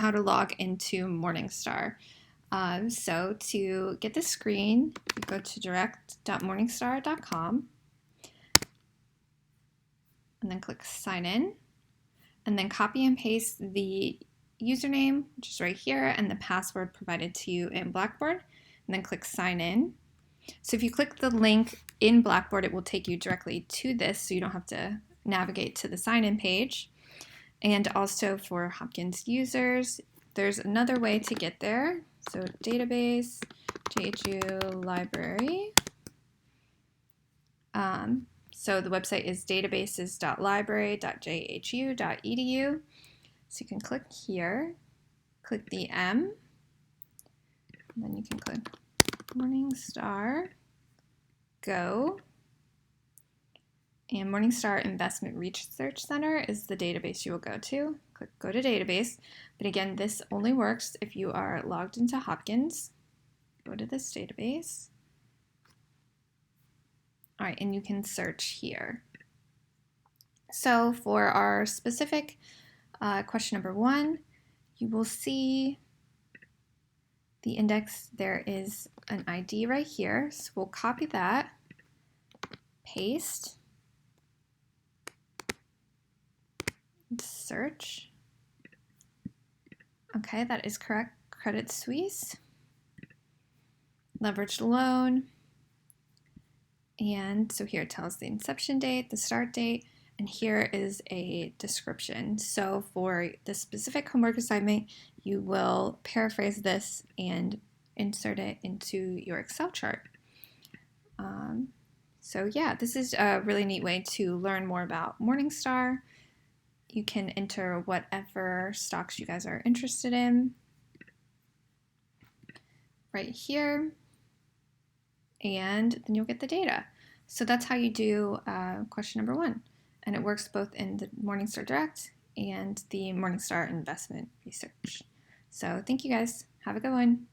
how to log into Morningstar. So to get the screen, you go to direct.morningstar.com and then click sign in, and then copy and paste the username, which is right here, and the password provided to you in Blackboard, and then click sign in. So if you click the link in Blackboard, it will take you directly to this, so you don't have to navigate to the sign in page. And also for Hopkins users, there's another way to get there. So database, JHU library. So the website is databases.library.jhu.edu. So you can click here, click the M, and then you can click Morningstar, go. And Morningstar Investment Research Center is the database you will go to. Click Go to Database. But again, this only works if you are logged into Hopkins. Go to this database. All right, and you can search here. So for our specific question number 1, you will see the index. There is an ID right here. So we'll copy that, paste, search. Okay, that is correct. Credit Suisse, leveraged loan. And so here it tells the inception date, the start date, and here is a description. So for the specific homework assignment, you will paraphrase this and insert it into your Excel chart. So yeah, this is a really neat way to learn more about Morningstar. You can enter whatever stocks you guys are interested in right here, and then you'll get the data. So that's how you do question number 1. And it works both in the Morningstar Direct and the Morningstar Investment Research. So thank you guys. Have a good one.